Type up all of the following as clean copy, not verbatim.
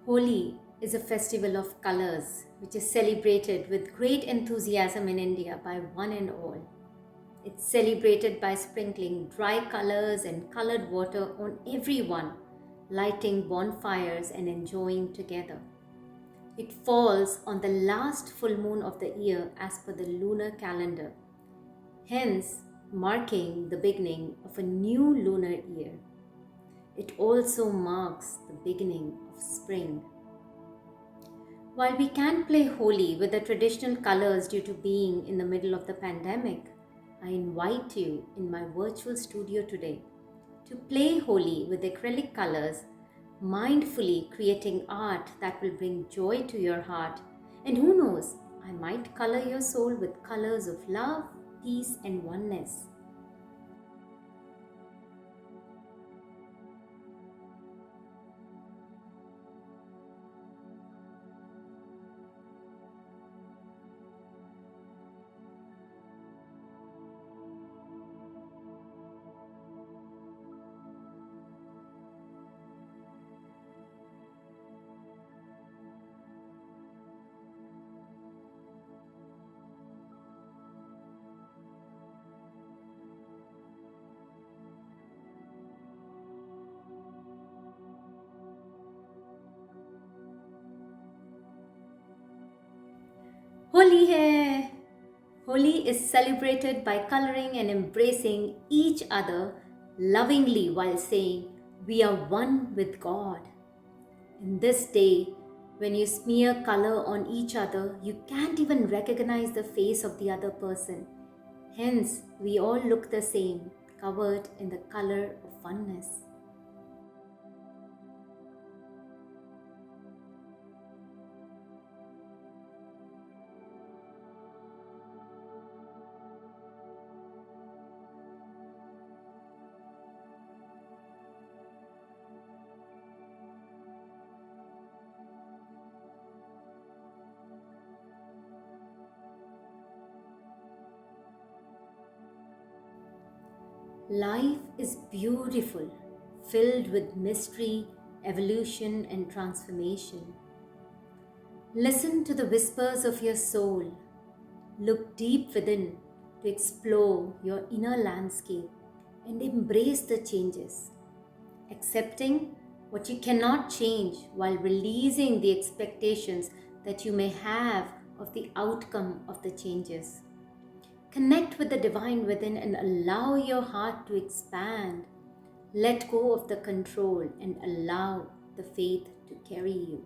Holi is a festival of colors which is celebrated with great enthusiasm in India by one and all. It's celebrated by sprinkling dry colors and colored water on everyone, lighting bonfires and enjoying together. It falls on the last full moon of the year as per the lunar calendar, hence marking the beginning of a new lunar year. It also marks the beginning of spring. While we can't play Holi with the traditional colors due to being in the middle of the pandemic, I invite you in my virtual studio today to play Holi with acrylic colors, mindfully creating art that will bring joy to your heart. And who knows, I might color your soul with colors of love, peace, and oneness. Holi hai! Holi is celebrated by coloring and embracing each other lovingly while saying, "We are one with God." In this day, when you smear color on each other, you can't even recognize the face of the other person. Hence, we all look the same, covered in the color of oneness. Life is beautiful, filled with mystery, evolution, and transformation. Listen to the whispers of your soul. Look deep within to explore your inner landscape and embrace the changes, accepting what you cannot change while releasing the expectations that you may have of the outcome of the changes. Connect with the divine within and allow your heart to expand. Let go of the control and allow the faith to carry you.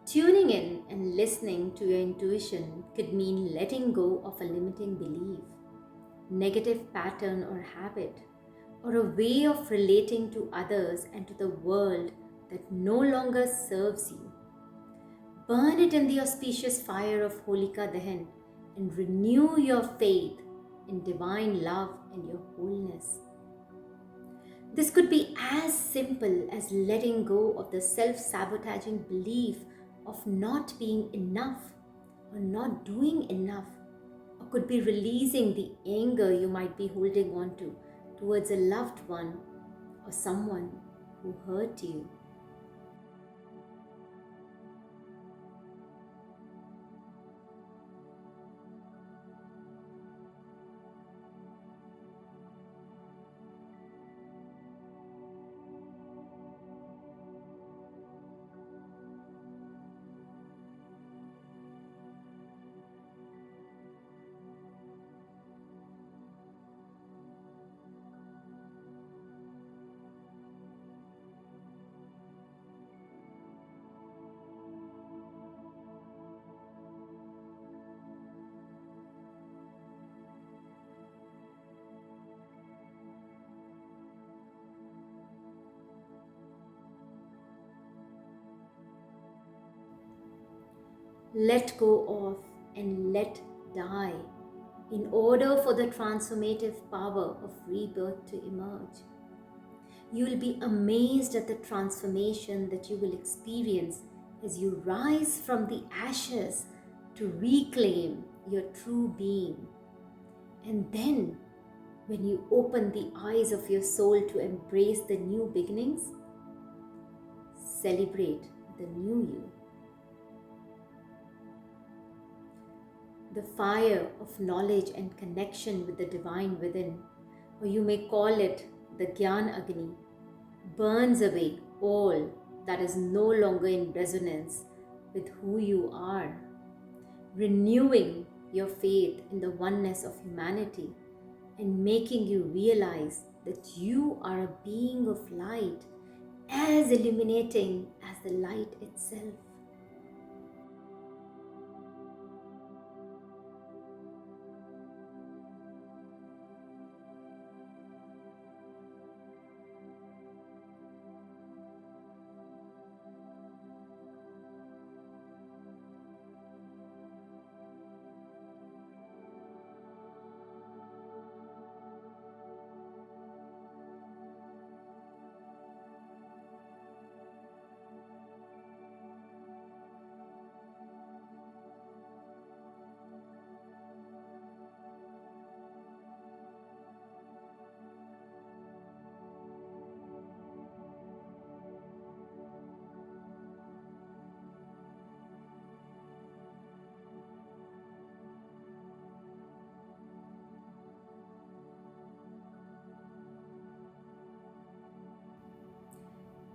Tuning in and listening to your intuition could mean letting go of a limiting belief, negative pattern or habit, or a way of relating to others and to the world that no longer serves you. Burn it in the auspicious fire of Holika Dahan and renew your faith in divine love and your wholeness. This could be as simple as letting go of the self-sabotaging belief of not being enough or not doing enough, or could be releasing the anger you might be holding on to towards a loved one or someone who hurt you. let go of and let die in order for the transformative power of rebirth to emerge. You will be amazed at the transformation that you will experience as you rise from the ashes to reclaim your true being. And then, when you open the eyes of your soul to embrace the new beginnings, celebrate the new you. The fire of knowledge and connection with the divine within, or you may call it the Gyan Agni, burns away all that is no longer in resonance with who you are, renewing your faith in the oneness of humanity and making you realize that you are a being of light, as illuminating as the light itself.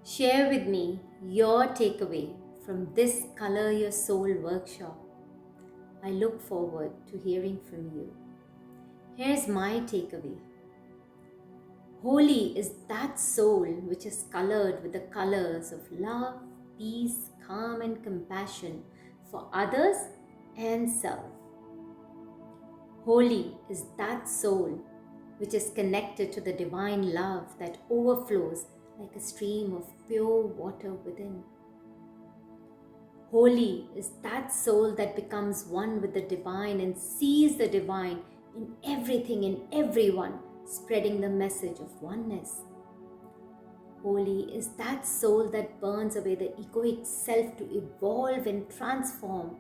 Share with me your takeaway from this Color Your Soul workshop. I look forward to hearing from you. Here's my takeaway. Holi is that soul which is colored with the colors of love, peace, calm, and compassion for others and self. Holi is that soul which is connected to the divine love that overflows like a stream of pure water within. Holi is that soul that becomes one with the divine and sees the divine in everything and everyone, spreading the message of oneness. Holi is that soul that burns away the egoic self to evolve and transform,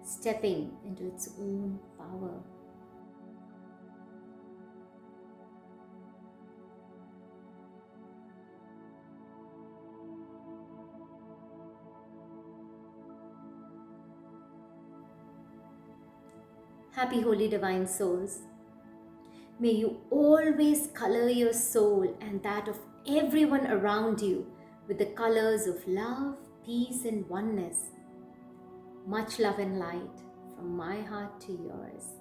stepping into its own power. Happy Holi, divine souls. May you always color your soul and that of everyone around you with the colors of love, peace, and oneness. Much love and light from my heart to yours.